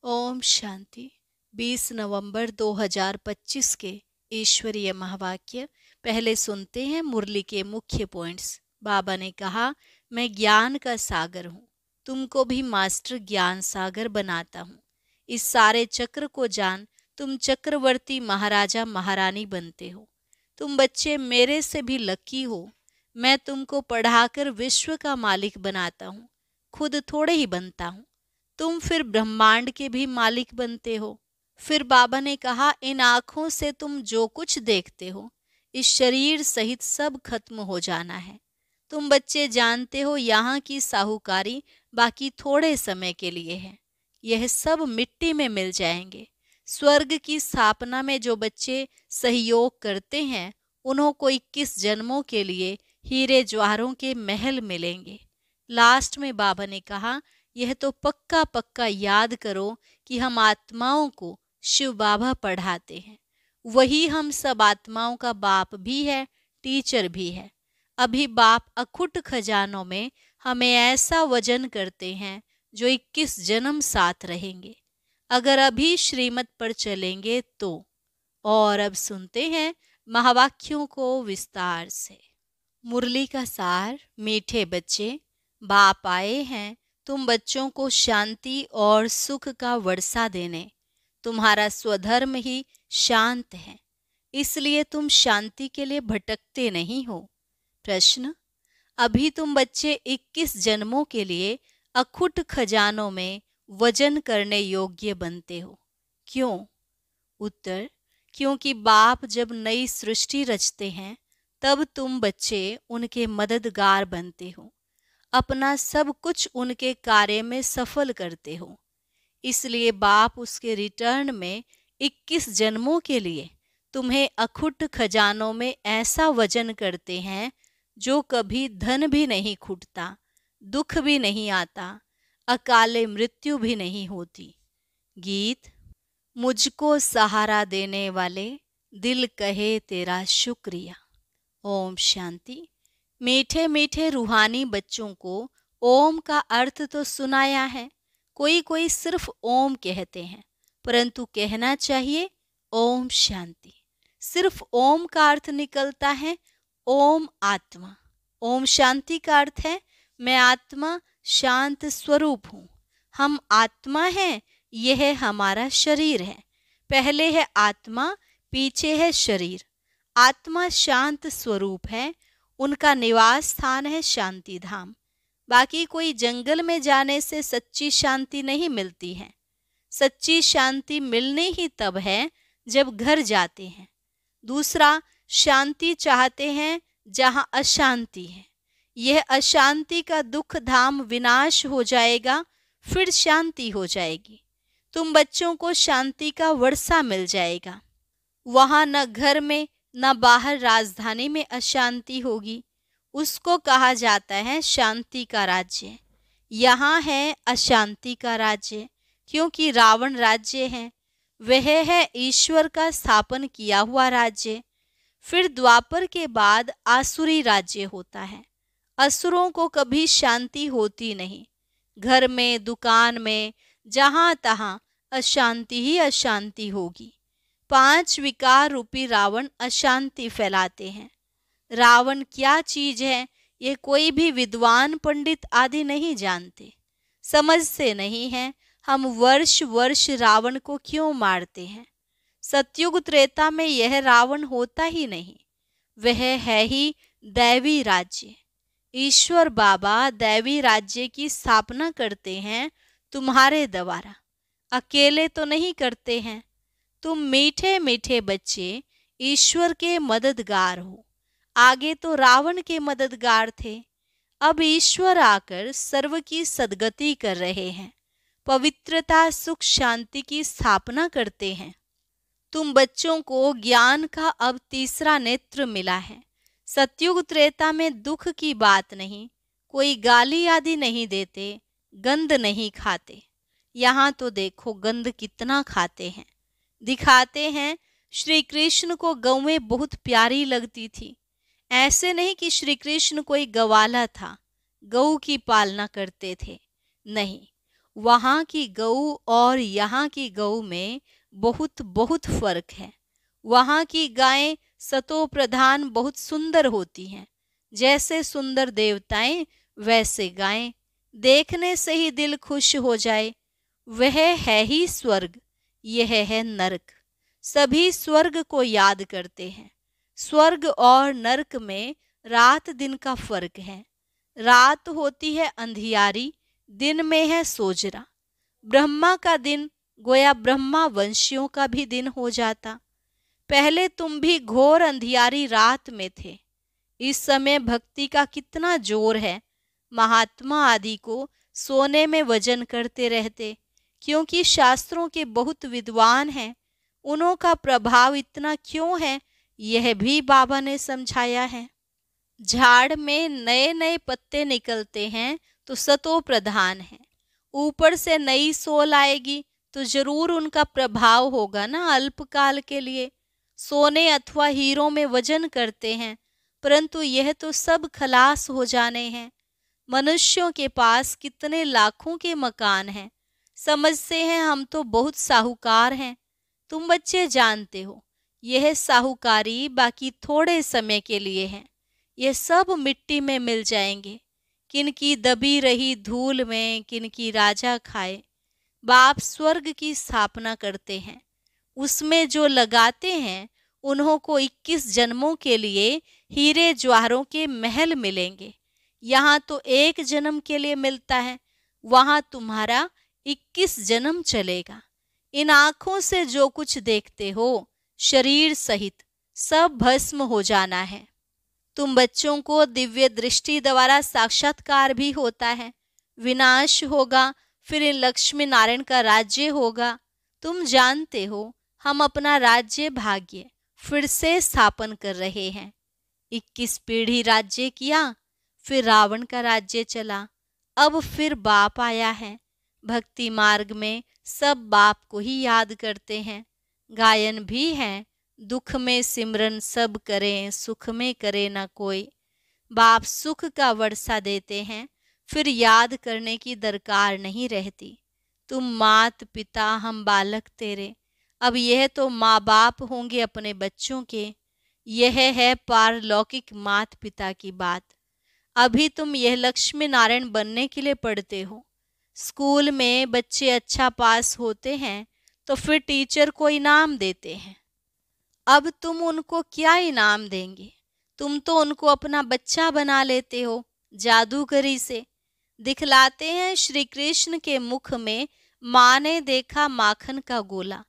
ओम शांति। 20 नवंबर 2025 के ईश्वरीय महावाक्य पहले सुनते हैं मुरली के मुख्य पॉइंट्स। बाबा ने कहा, मैं ज्ञान का सागर हूँ, तुमको भी मास्टर ज्ञान सागर बनाता हूँ। इस सारे चक्र को जान, तुम चक्रवर्ती महाराजा महारानी बनते हो। तुम बच्चे मेरे से भी लकी हो। मैं तुमको पढ़ाकर विश्व का मालिक बनाता हूँ, खुद थोड़े ही बनता हूँ। तुम फिर ब्रह्मांड के भी मालिक बनते हो। फिर बाबा ने कहा, इन आँखों से तुम जो कुछ देखते हो, इस शरीर सहित सब खत्म हो जाना है। तुम बच्चे जानते हो यहाँ की साहूकारी बाकी थोड़े समय के लिए है। यह सब मिट्टी में मिल जाएंगे। स्वर्ग की स्थापना में जो बच्चे सहयोग करते हैं, उन्हों को 21 जन्मों के लिए हीरे जवाहरों के महल मिलेंगे। लास्ट में बाबा ने कहा, यह तो पक्का पक्का याद करो कि हम आत्माओं को शिव बाबा पढ़ाते हैं। वही हम सब आत्माओं का बाप भी है, टीचर भी है। अभी बाप अखुट खजानों में हमें ऐसा वजन करते हैं जो 21 जन्म साथ रहेंगे, अगर अभी श्रीमत पर चलेंगे तो। और अब सुनते हैं महावाक्यों को विस्तार से। मुरली का सार। मीठे बच्चे, बाप आए हैं तुम बच्चों को शांति और सुख का वर्षा देने। तुम्हारा स्वधर्म ही शांत है, इसलिए तुम शांति के लिए भटकते नहीं हो। प्रश्न, अभी तुम बच्चे 21 जन्मों के लिए अखुट खजानों में वजन करने योग्य बनते हो। क्यों? उत्तर, क्योंकि बाप जब नई सृष्टि रचते हैं, तब तुम बच्चे उनके मददगार बनते हो, अपना सब कुछ उनके कार्य में सफल करते हो। इसलिए बाप उसके रिटर्न में 21 जन्मों के लिए तुम्हें अखुट खजानों में ऐसा वजन करते हैं जो कभी धन भी नहीं खुटता, दुख भी नहीं आता, अकाले मृत्यु भी नहीं होती। गीत। मुझको सहारा देने वाले, दिल कहे तेरा शुक्रिया। ओम शांति। मीठे मीठे रूहानी बच्चों को ओम का अर्थ तो सुनाया है। कोई कोई सिर्फ ओम कहते हैं, परंतु कहना चाहिए ओम शांति। सिर्फ ओम का अर्थ निकलता है ओम आत्मा। ओम शांति का अर्थ है मैं आत्मा शांत स्वरूप हूँ। हम आत्मा हैं, यह हमारा शरीर है। पहले है आत्मा, पीछे है शरीर। आत्मा शांत स्वरूप है, उनका निवास स्थान है शांति धाम। बाकी कोई जंगल में जाने से सच्ची शांति नहीं मिलती है। सच्ची शांति मिलनी ही तब है जब घर जाते हैं। दूसरा, शांति चाहते हैं जहाँ अशांति है। यह अशांति का दुख धाम विनाश हो जाएगा, फिर शांति हो जाएगी। तुम बच्चों को शांति का वर्षा मिल जाएगा। वहाँ न घर में न बाहर राजधानी में अशांति होगी। उसको कहा जाता है शांति का राज्य। यहाँ है अशांति का राज्य, क्योंकि रावण राज्य है। वह है ईश्वर का स्थापन किया हुआ राज्य। फिर द्वापर के बाद आसुरी राज्य होता है। असुरों को कभी शांति होती नहीं। घर में, दुकान में, जहाँ तहाँ अशांति ही अशांति होगी। 5 विकार रूपी रावण अशांति फैलाते हैं। रावण क्या चीज है, ये कोई भी विद्वान पंडित आदि नहीं जानते, समझते नहीं हैं। हम वर्ष वर्ष रावण को क्यों मारते हैं? सतयुग त्रेता में यह रावण होता ही नहीं। वह है ही दैवी राज्य। ईश्वर बाबा दैवी राज्य की स्थापना करते हैं तुम्हारे द्वारा, अकेले तो नहीं करते हैं। तुम मीठे मीठे बच्चे ईश्वर के मददगार हो। आगे तो रावण के मददगार थे, अब ईश्वर आकर सर्व की सद्गति कर रहे हैं, पवित्रता सुख शांति की स्थापना करते हैं। तुम बच्चों को ज्ञान का अब तीसरा नेत्र मिला है। सतयुग त्रेता में दुख की बात नहीं, कोई गाली आदि नहीं देते, गंध नहीं खाते। यहाँ तो देखो गंध कितना खाते हैं। दिखाते हैं श्री कृष्ण को गौएं बहुत प्यारी लगती थी। ऐसे नहीं कि श्री कृष्ण कोई गवाला था, गऊ की पालना करते थे। नहीं, वहाँ की गऊ और यहाँ की गऊ में बहुत बहुत फर्क है। वहाँ की गायें सतो प्रधान बहुत सुंदर होती हैं, जैसे सुंदर देवताएं वैसे गायें। देखने से ही दिल खुश हो जाए। वह है ही स्वर्ग, यह है नरक। सभी स्वर्ग को याद करते हैं। स्वर्ग और नरक में रात दिन का फर्क है। रात होती है अंधियारी, दिन में है सोजरा। ब्रह्मा का दिन गोया ब्रह्मा वंशियों का भी दिन हो जाता। पहले तुम भी घोर अंधियारी रात में थे। इस समय भक्ति का कितना जोर है। महात्मा आदि को सोने में वजन करते रहते, क्योंकि शास्त्रों के बहुत विद्वान हैं। उन्हों का प्रभाव इतना क्यों है, यह भी बाबा ने समझाया है। झाड़ में नए नए पत्ते निकलते हैं तो सतो प्रधान है। ऊपर से नई सोल आएगी तो जरूर उनका प्रभाव होगा ना, अल्पकाल के लिए। सोने अथवा हीरों में वजन करते हैं, परंतु यह तो सब खलास हो जाने हैं। मनुष्यों के पास कितने लाखों के मकान हैं, समझते हैं हम तो बहुत साहूकार हैं। तुम बच्चे जानते हो, यह साहूकारी बाकी थोड़े समय के लिए है। ये सब मिट्टी में मिल जाएंगे। किनकी दबी रही धूल में किनकी राजा खाए। बाप स्वर्ग की स्थापना करते हैं, उसमें जो लगाते हैं उन्हों को 21 जन्मों के लिए हीरे ज्वाहरों के महल मिलेंगे। यहाँ तो एक जन्म के लिए मिलता है, वहाँ तुम्हारा 21 जन्म चलेगा। इन आँखों से जो कुछ देखते हो, शरीर सहित सब भस्म हो जाना है। तुम बच्चों को दिव्य दृष्टि द्वारा साक्षात्कार भी होता है। विनाश होगा, फिर इन लक्ष्मी नारायण का राज्य होगा। तुम जानते हो, हम अपना राज्य भाग्य फिर से स्थापन कर रहे हैं। 21 पीढ़ी राज्य किया, फिर रावण का राज्य चला, अब फिर बाप आया है। भक्ति मार्ग में सब बाप को ही याद करते हैं। गायन भी है, दुख में सिमरन सब करें, सुख में करे न कोई। बाप सुख का वर्षा देते हैं, फिर याद करने की दरकार नहीं रहती। तुम मात पिता, हम बालक तेरे। अब यह तो माँ बाप होंगे अपने बच्चों के। यह है पारलौकिक मात पिता की बात। अभी तुम यह लक्ष्मी नारायण बनने के लिए पढ़ते हो। स्कूल में बच्चे अच्छा पास होते हैं तो फिर टीचर को इनाम देते हैं। अब तुम उनको क्या इनाम देंगे? तुम तो उनको अपना बच्चा बना लेते हो, जादूगरी से। दिखलाते हैं श्री कृष्ण के मुख में माँ ने देखा माखन का गोला।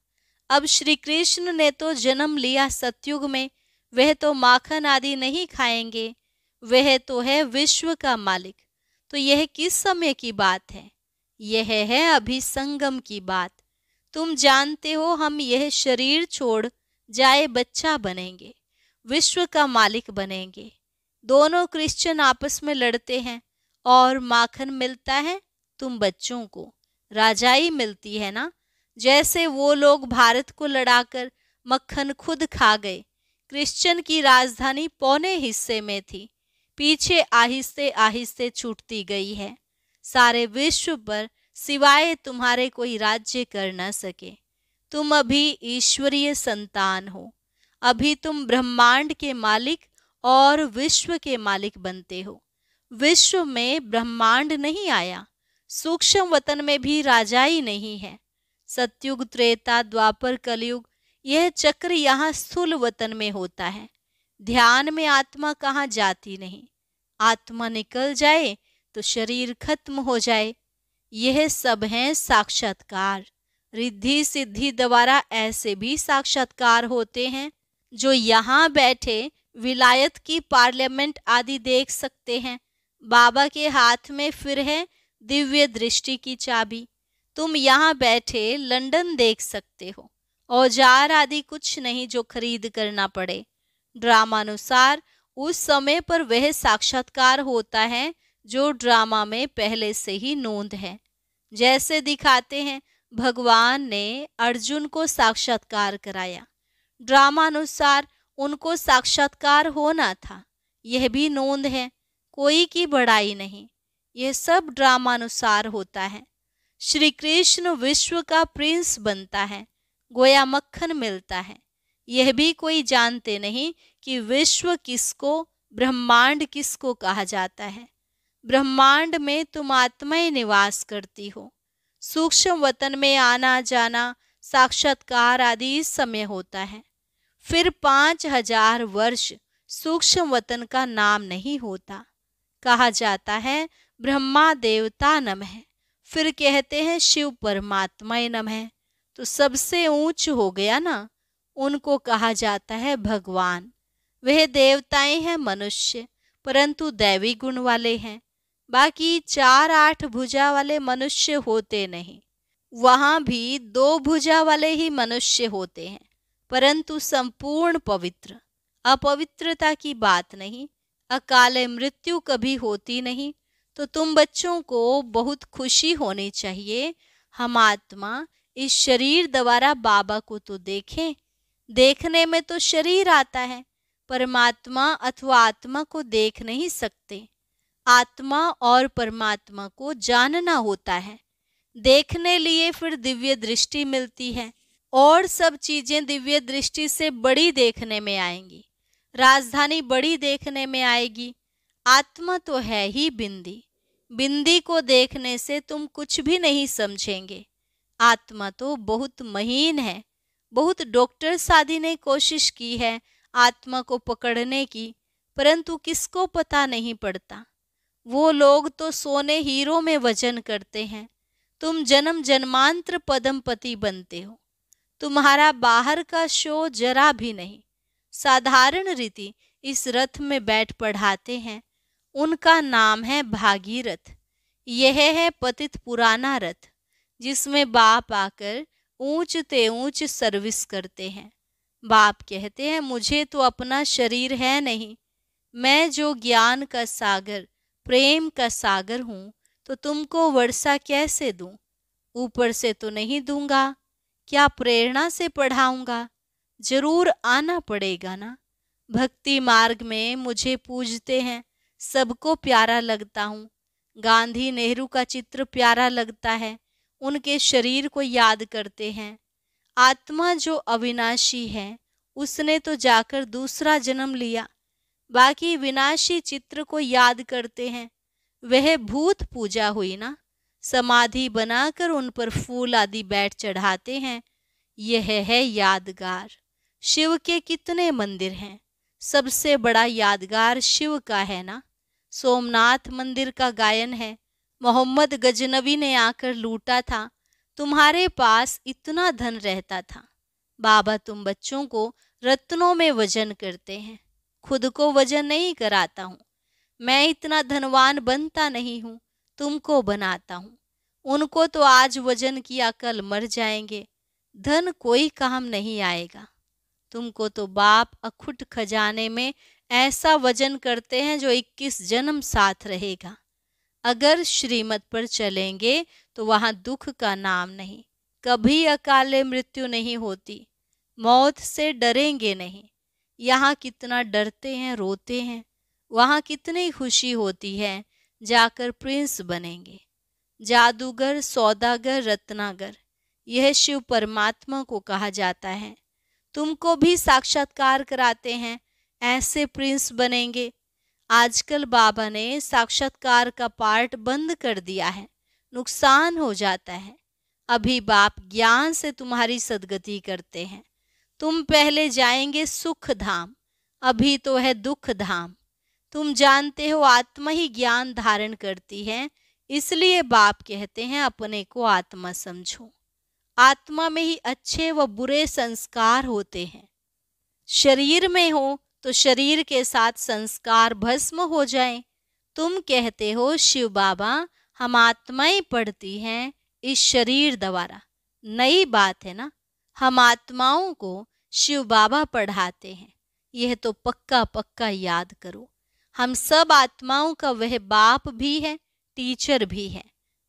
अब श्री कृष्ण ने तो जन्म लिया सतयुग में, वह तो माखन आदि नहीं खाएंगे। वह तो है विश्व का मालिक। तो यह किस समय की बात है? यह है अभी संगम की बात। तुम जानते हो, हम यह शरीर छोड़ जाए बच्चा बनेंगे, विश्व का मालिक बनेंगे। दोनों क्रिश्चियन आपस में लड़ते हैं और माखन मिलता है तुम बच्चों को, राजाई मिलती है ना। जैसे वो लोग भारत को लड़ाकर मक्खन खुद खा गए। क्रिश्चियन की राजधानी पौने हिस्से में थी, पीछे आहिस्ते आहिस्ते छूटती गई है। सारे विश्व पर सिवाय तुम्हारे कोई राज्य कर न सके। तुम अभी ईश्वरीय संतान हो। अभी तुम ब्रह्मांड के मालिक और विश्व के मालिक बनते हो। विश्व में ब्रह्मांड नहीं आया, सूक्ष्म वतन में भी राजाई नहीं है। सतयुग, त्रेता, द्वापर, कलयुग, यह चक्र यहाँ स्थूल वतन में होता है। ध्यान में आत्मा कहाँ जाती नहीं। आत्मा निकल जाए तो शरीर खत्म हो जाए। यह सब है साक्षात्कार। रिद्धि सिद्धि द्वारा ऐसे भी साक्षात्कार होते हैं जो यहाँ बैठे विलायत की पार्लियामेंट आदि देख सकते हैं। बाबा के हाथ में फिर है दिव्य दृष्टि की चाबी। तुम यहाँ बैठे लंदन देख सकते हो। औजार आदि कुछ नहीं जो खरीद करना पड़े। ड्रामानुसार उस समय पर वह साक्षात्कार होता है जो ड्रामा में पहले से ही नोंद है। जैसे दिखाते हैं, भगवान ने अर्जुन को साक्षात्कार कराया। ड्रामानुसार उनको साक्षात्कार होना था, यह भी नोंद है। कोई की बड़ाई नहीं, यह सब ड्रामानुसार होता है। श्री कृष्ण विश्व का प्रिंस बनता है, गोया मक्खन मिलता है। यह भी कोई जानते नहीं कि विश्व किसको, ब्रह्मांड किसको कहा जाता है। ब्रह्मांड में तुम आत्माएं निवास करती हो। सूक्ष्म वतन में आना जाना, साक्षात्कार आदि इस समय होता है। फिर 5000 वर्ष सूक्ष्म वतन का नाम नहीं होता। कहा जाता है ब्रह्मा देवता नमः, फिर कहते हैं शिव परमात्मा नमः, तो सबसे ऊंच हो गया ना। उनको कहा जाता है भगवान। वह देवताएं हैं मनुष्य, परंतु दैवी गुण वाले हैं। बाकी 4-8 भुजा वाले मनुष्य होते नहीं। वहां भी 2 भुजा वाले ही मनुष्य होते हैं, परंतु संपूर्ण पवित्र। अपवित्रता की बात नहीं, अकाले मृत्यु कभी होती नहीं। तो तुम बच्चों को बहुत खुशी होनी चाहिए। हम आत्मा इस शरीर द्वारा बाबा को तो देखें। देखने में तो शरीर आता है, परमात्मा अथवा आत्मा को देख नहीं सकते। आत्मा और परमात्मा को जानना होता है। देखने लिए फिर दिव्य दृष्टि मिलती है, और सब चीजें दिव्य दृष्टि से बड़ी देखने में आएंगी। राजधानी बड़ी देखने में आएगी। आत्मा तो है ही बिंदी। बिंदी को देखने से तुम कुछ भी नहीं समझेंगे। आत्मा तो बहुत महीन है। बहुत डॉक्टर्स आदि ने कोशिश की है आत्मा को पकड़ने की, परंतु किसको पता नहीं पड़ता। वो लोग तो सोने हीरो में वजन करते हैं। तुम जन्म जन्मांतर पदमपति बनते हो। तुम्हारा बाहर का शो जरा भी नहीं। साधारण रीति इस रथ में बैठ पढ़ाते हैं। उनका नाम है भागीरथ। यह है पतित पुराना रथ, जिसमें बाप आकर ऊंच ते ऊंच सर्विस करते हैं। बाप कहते हैं मुझे तो अपना शरीर है नहीं। मैं जो ज्ञान का सागर, प्रेम का सागर हूँ, तो तुमको वर्षा कैसे दूं? ऊपर से तो नहीं दूंगा। क्या प्रेरणा से पढ़ाऊंगा? जरूर आना पड़ेगा ना। भक्ति मार्ग में मुझे पूजते हैं, सबको प्यारा लगता हूँ। गांधी नेहरू का चित्र प्यारा लगता है, उनके शरीर को याद करते हैं। आत्मा जो अविनाशी है, उसने तो जाकर दूसरा जन्म लिया। बाकी विनाशी चित्र को याद करते हैं। वह भूत पूजा हुई ना। समाधि बनाकर उन पर फूल आदि बैठ चढ़ाते हैं। यह है यादगार। शिव के कितने मंदिर हैं, सबसे बड़ा यादगार शिव का है ना। सोमनाथ मंदिर का गायन है, मोहम्मद गजनवी ने आकर लूटा था। तुम्हारे पास इतना धन रहता था। बाबा तुम बच्चों को रत्नों में वजन करते हैं। खुद को वजन नहीं कराता हूँ। मैं इतना धनवान बनता नहीं हूँ, तुमको बनाता हूँ। उनको तो आज वजन किया कल मर जाएंगे। धन कोई काम नहीं आएगा। तुमको तो बाप अखुट खजाने में ऐसा वजन करते हैं जो 21 जन्म साथ रहेगा। अगर श्रीमत पर चलेंगे तो वहां दुख का नाम नहीं। कभी अकाले मृत्यु नहीं होती। मौत से डरेंगे नहीं। यहाँ कितना डरते हैं, रोते हैं। वहाँ कितनी खुशी होती है, जाकर प्रिंस बनेंगे। जादूगर, सौदागर, रत्नागर, यह शिव परमात्मा को कहा जाता है। तुमको भी साक्षात्कार कराते हैं, ऐसे प्रिंस बनेंगे। आजकल बाबा ने साक्षात्कार का पार्ट बंद कर दिया है, नुकसान हो जाता है। अभी बाप ज्ञान से तुम्हारी सदगति करते हैं। तुम पहले जाएंगे सुख धाम, अभी तो है दुख धाम। तुम जानते हो आत्मा ही ज्ञान धारण करती है, इसलिए बाप कहते हैं अपने को आत्मा समझो। आत्मा में ही अच्छे व बुरे संस्कार होते हैं। शरीर में हो तो शरीर के साथ संस्कार भस्म हो जाएं। तुम कहते हो शिव बाबा हम आत्माएं पढ़ती हैं इस शरीर द्वारा। नई बात है ना। हम आत्माओं को शिव बाबा पढ़ाते हैं, यह तो पक्का पक्का याद करो। हम सब आत्माओं का वह बाप भी है, टीचर भी है।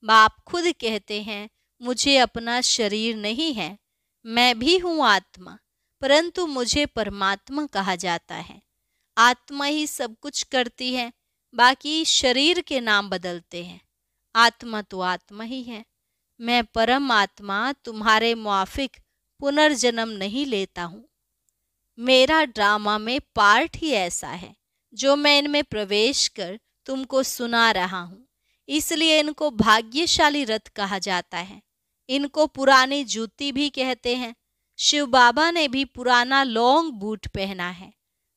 बाप खुद कहते हैं मुझे अपना शरीर नहीं है, मैं भी हूँ आत्मा, परंतु मुझे परमात्मा कहा जाता है। आत्मा ही सब कुछ करती है, बाकी शरीर के नाम बदलते हैं। आत्मा तो आत्मा ही है। मैं परमात्मा तुम्हारे मुआफिक पुनर्जन्म नहीं लेता हूँ। मेरा ड्रामा में पार्ट ही ऐसा है जो मैं इनमें प्रवेश कर तुमको सुना रहा हूँ। इसलिए इनको भाग्यशाली रथ कहा जाता है। इनको पुरानी जूती भी कहते हैं। शिव बाबा ने भी पुराना लॉन्ग बूट पहना है।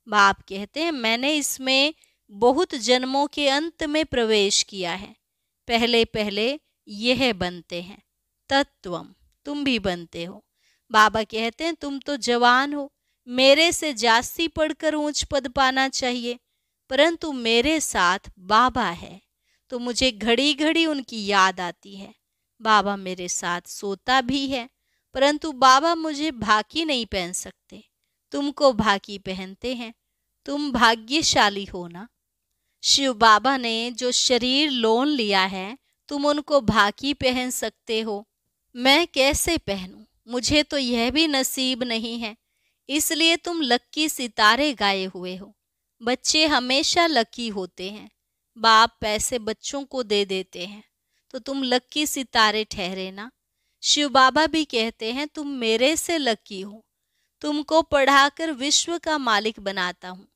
बाप कहते हैं मैंने इसमें बहुत जन्मों के अंत में प्रवेश किया है। पहले पहले यह बनते हैं तत्वम, तुम भी बनते हो। बाबा कहते हैं तुम तो जवान हो, मेरे से जास्ती पढ़कर ऊंच पद पाना चाहिए, परंतु मेरे साथ बाबा है तो मुझे घड़ी घड़ी उनकी याद आती है। बाबा मेरे साथ सोता भी है, परंतु बाबा मुझे भाकी नहीं पहन सकते, तुमको भाकी पहनते हैं। तुम भाग्यशाली हो ना। शिव बाबा ने जो शरीर लोन लिया है तुम उनको भाकी पहन सकते हो। मैं कैसे पहनूं, मुझे तो यह भी नसीब नहीं है। इसलिए तुम लक्की सितारे गाए हुए हो। बच्चे हमेशा लकी होते हैं। बाप पैसे बच्चों को दे देते हैं तो तुम लक्की सितारे ठहरे ना। शिव बाबा भी कहते हैं तुम मेरे से लकी हो। तुमको पढ़ाकर विश्व का मालिक बनाता हूँ।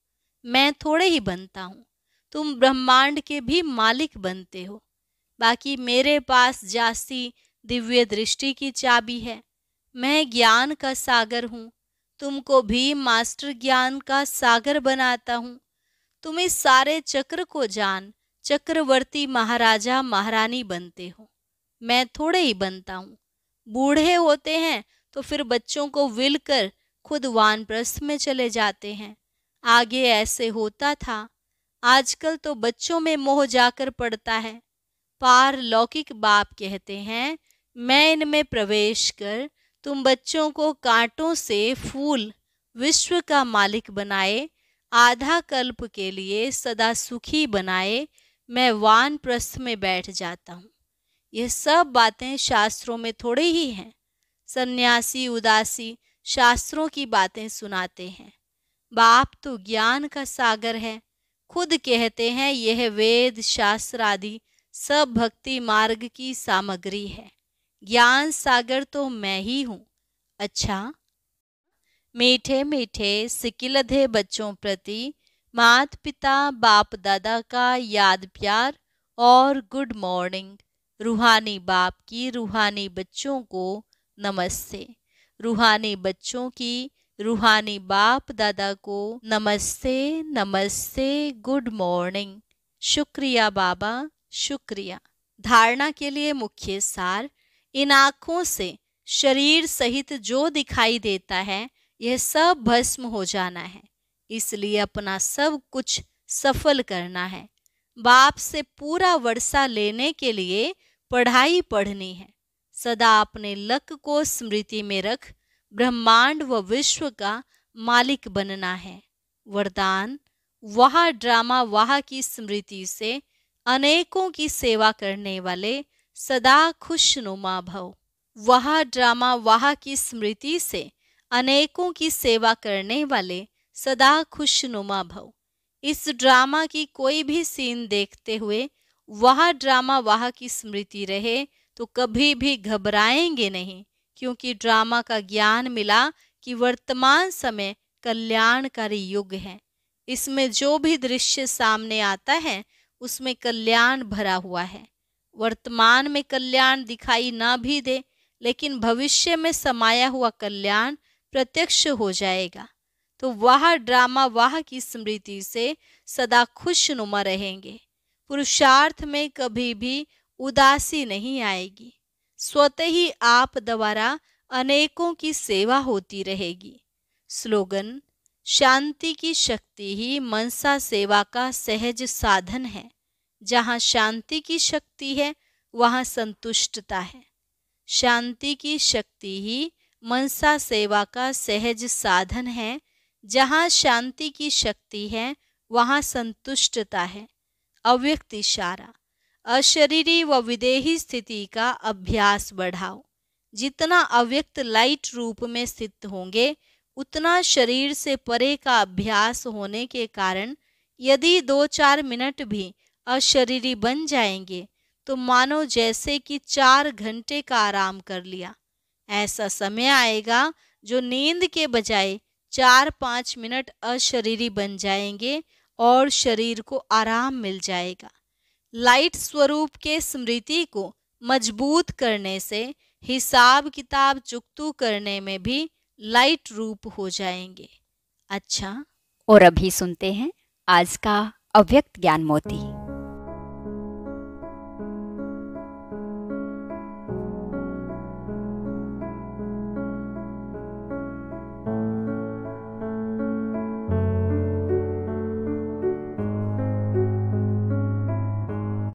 मैं थोड़े ही बनता हूँ, तुम ब्रह्मांड के भी मालिक बनते हो। बाकी मेरे पास जास्ती दिव्य दृष्टि की चाबी है। मैं ज्ञान का सागर हूँ, तुमको भी मास्टर ज्ञान का सागर बनाता हूँ। तुम इस सारे चक्र को जान चक्रवर्ती महाराजा महारानी बनते हो। मैं थोड़े ही बनता हूँ। बूढ़े होते हैं तो फिर बच्चों को विल कर खुद वानप्रस्थ में चले जाते हैं। आगे ऐसे होता था, आजकल तो बच्चों में मोह जाकर पड़ता है। पारलौकिक बाप कहते हैं मैं इनमें प्रवेश कर तुम बच्चों को कांटों से फूल विश्व का मालिक बनाए, आधा कल्प के लिए सदा सुखी बनाए। मैं वानप्रस्थ में बैठ जाता हूँ। ये सब बातें शास्त्रों में थोड़े ही हैं। सन्यासी उदासी शास्त्रों की बातें सुनाते हैं। बाप तो ज्ञान का सागर है। खुद कहते हैं यह वेद शास्त्र आदि सब भक्ति मार्ग की सामग्री है। ज्ञान सागर तो मैं ही हूँ। अच्छा, मीठे मीठे सिकिलधे बच्चों प्रति माता पिता बाप दादा का याद प्यार और गुड मॉर्निंग। रूहानी बाप की रूहानी बच्चों को नमस्ते। रूहानी बच्चों की रूहानी बाप दादा को नमस्ते नमस्ते, गुड मॉर्निंग। शुक्रिया बाबा, शुक्रिया। धारणा के लिए मुख्य सार, इन आँखों से शरीर सहित जो दिखाई देता है यह सब भस्म हो जाना है। इसलिए अपना सब कुछ सफल करना है। बाप से पूरा वर्षा लेने के लिए पढ़ाई पढ़नी है। सदा अपने लक को स्मृति में रख ब्रह्मांड व विश्व का मालिक बनना है। वरदान, वह ड्रामा वाह की स्मृति से अनेकों की सेवा करने वाले सदा खुशनुमा भव। वह ड्रामा वाह की स्मृति से अनेकों की सेवा करने वाले सदा खुशनुमा भव। इस ड्रामा की कोई भी सीन देखते हुए वह ड्रामा वाह की स्मृति रहे तो कभी भी घबराएंगे नहीं, क्योंकि ड्रामा का ज्ञान मिला कि वर्तमान समय कल्याणकारी युग है। इसमें जो भी दृश्य सामने आता है उसमें कल्याण भरा हुआ है। वर्तमान में कल्याण दिखाई ना भी दे, लेकिन भविष्य में समाया हुआ कल्याण प्रत्यक्ष हो जाएगा। तो वह ड्रामा वाह की स्मृति से सदा खुशनुमा रहेंगे। पुरुषार्थ में कभी भी उदासी नहीं आएगी। स्वतः ही आप द्वारा अनेकों की सेवा होती रहेगी। स्लोगन, शांति की शक्ति ही मनसा सेवा का सहज साधन है। जहाँ शांति की शक्ति है वहाँ संतुष्टता है। शांति की शक्ति ही मनसा सेवा का सहज साधन है। जहाँ शांति की शक्ति है वहाँ संतुष्टता है। अव्यक्त इशारा, अशरीरी व विदेही स्थिति का अभ्यास बढ़ाओ। जितना अव्यक्त लाइट रूप में स्थित होंगे उतना शरीर से परे का अभ्यास होने के कारण यदि 2-4 मिनट भी अशरीरी बन जाएंगे तो मानो जैसे कि 4 घंटे का आराम कर लिया। ऐसा समय आएगा जो नींद के बजाय 4-5 मिनट अशरीरी बन जाएंगे और शरीर को आराम मिल जाएगा। लाइट स्वरूप के स्मृति को मजबूत करने से हिसाब किताब चुकतू करने में भी लाइट रूप हो जाएंगे। अच्छा, और अभी सुनते हैं आज का अव्यक्त ज्ञान मोती।